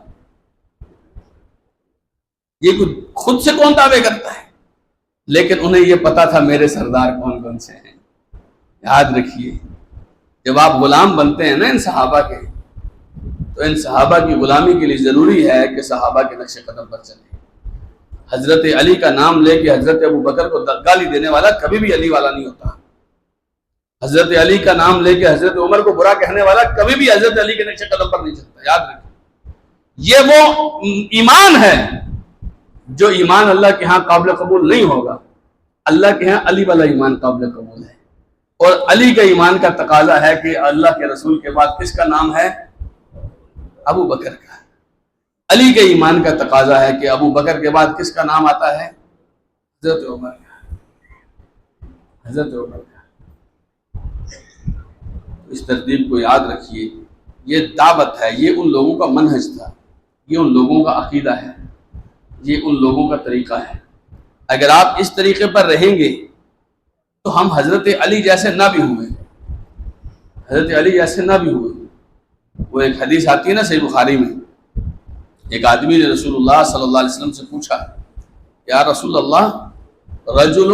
یہ خود سے کون دعوے کرتا ہے؟ لیکن انہیں یہ پتا تھا میرے سردار کون کون سے ہیں۔ یاد رکھیے جب آپ غلام بنتے ہیں نا ان صحابہ کے، تو ان صحابہ کی غلامی کے لیے ضروری ہے کہ صحابہ کے نقش قدم پر چلیں۔ حضرت علی کا نام لے کے حضرت ابو بکر کو گالی دینے والا کبھی بھی علی والا نہیں ہوتا، حضرت علی کا نام لے کے حضرت عمر کو برا کہنے والا کبھی بھی حضرت علی کے نقش قدم پر نہیں چلتا۔ یاد رکھیں یہ وہ ایمان ہے جو ایمان اللہ کے ہاں قابل قبول نہیں ہوگا، اللہ کے ہاں علی والا ایمان قابل قبول ہے۔ اور علی کا ایمان کا تقاضا ہے کہ اللہ کے رسول کے بعد کس کا نام ہے؟ ابو بکر کا۔ علی کے ایمان کا تقاضا ہے کہ ابو بکر کے بعد کس کا نام آتا ہے؟ حضرت عمر کا، حضرت عمر کا۔ اس ترتیب کو یاد رکھیے، یہ دعوت ہے، یہ ان لوگوں کا منہج تھا، یہ ان لوگوں کا عقیدہ ہے، یہ ان لوگوں کا طریقہ ہے۔ اگر آپ اس طریقے پر رہیں گے تو ہم حضرت علی جیسے نہ بھی ہوئے، حضرت علی جیسے نہ بھی ہوئے۔ وہ ایک حدیث آتی ہے نا صحیح بخاری میں، ایک آدمی نے رسول اللہ صلی اللہ علیہ وسلم سے پوچھا یا رسول اللہ رجل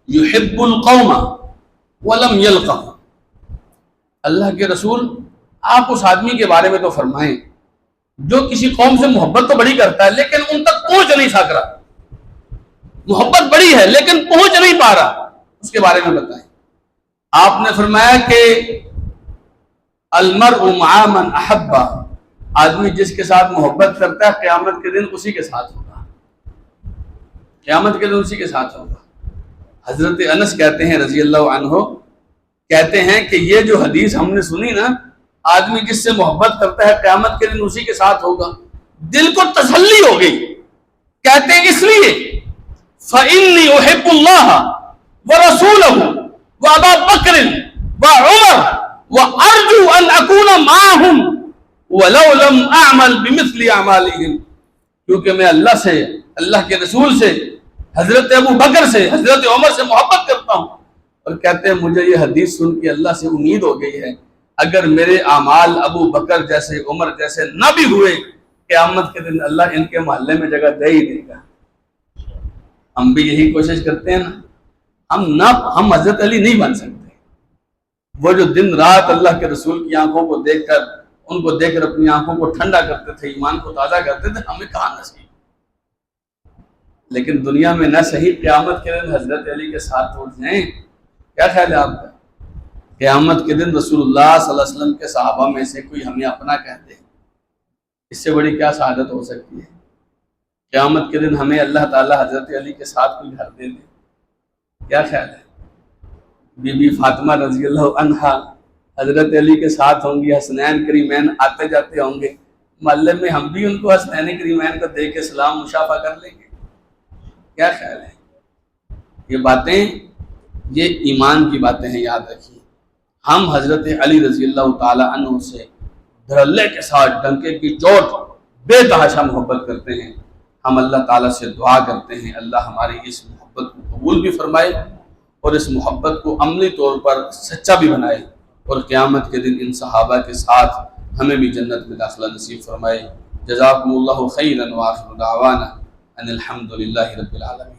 یحب القوم ولم یلقہ، اللہ کے رسول آپ اس آدمی کے بارے میں تو فرمائیں جو کسی قوم سے محبت تو بڑی کرتا ہے لیکن ان تک پہنچ نہیں سک رہا، محبت بڑی ہے لیکن پہنچ نہیں پا رہا، اس کے بارے میں بتائیں۔ آپ نے فرمایا کہ المرء مع من احب، آدمی جس کے ساتھ محبت کرتا ہے قیامت کے دن اسی کے ساتھ ہوگا، قیامت کے دن اسی کے ساتھ ہوگا۔ حضرت انس کہتے ہیں رضی اللہ عنہ، کہتے ہیں کہ یہ جو حدیث ہم نے سنی نا، آدمی جس سے محبت کرتا ہے قیامت کے دن اسی کے ساتھ ہوگا، دل کو تسلی ہو گئی۔ کہتے ہیں اس لیے فَإِنِّي أُحِبُّ اللَّهَ وَرَسُولَهُ وَأَبَا بَكْرٍ وَعُمَرَ وَأَرْجُو أَنْ أَكُونَ مَعَهُمْ وَلَوْ لَمْ أَعْمَلْ بِمِثْلِ أَعْمَالِهِمْ، کیونکہ میں اللہ سے، اللہ کے رسول سے، حضرت ابو بکر سے، حضرت عمر سے محبت کرتا ہوں۔ اور کہتے ہیں مجھے یہ حدیث سن کے اللہ سے امید ہو گئی ہے اگر میرے اعمال ابو بکر جیسے، عمر جیسے نہ بھی ہوئے، قیامت کے دن اللہ ان کے محلے میں جگہ دے ہی دے گا۔ ہم بھی یہی کوشش کرتے ہیں نا، ہم حضرت علی نہیں بن سکتے۔ وہ جو دن رات اللہ کے رسول کی آنکھوں کو دیکھ کر، ان کو دیکھ کر اپنی آنکھوں کو ٹھنڈا کرتے تھے، ایمان کو تازہ کرتے تھے، ہمیں کہاں نصیب۔ لیکن دنیا میں نہ صحیح قیامت کے دن حضرت علی کے ساتھ اٹھ جائیں، کیا خیال ہے آپ کا؟ قیامت کے دن رسول اللہ صلی اللہ علیہ وسلم کے صحابہ میں سے کوئی ہمیں اپنا کہہ دے، اس سے بڑی کیا سعادت ہو سکتی ہے؟ قیامت کے دن ہمیں اللہ تعالیٰ حضرت علی کے ساتھ کوئی گھر دے دے، کیا خیال ہے؟ بی بی فاطمہ رضی اللہ عنہا حضرت علی کے ساتھ ہوں گی، حسنین کریمین آتے جاتے ہوں گے، محلے میں ہم بھی ان کو حسنین کریمین کو دیکھ کے سلام مشافہ کر لیں گے؟ کیا خیال ہے؟ یہ باتیں، یہ ایمان کی باتیں ہیں، یاد رکھیے۔ ہم حضرت علی رضی اللہ تعالی عنہ سے دھڑلے کے ساتھ ڈنکے کی چوٹ بے تحاشا محبت کرتے ہیں۔ ہم اللہ تعالیٰ سے دعا کرتے ہیں اللہ ہماری اس محبت کو قبول بھی فرمائے اور اس محبت کو عملی طور پر سچا بھی بنائے، اور قیامت کے دن ان صحابہ کے ساتھ ہمیں بھی جنت میں داخلہ نصیب فرمائے۔ جزاکم اللہ خیرا وآخر دعوانا ان الحمد للہ رب العالمین۔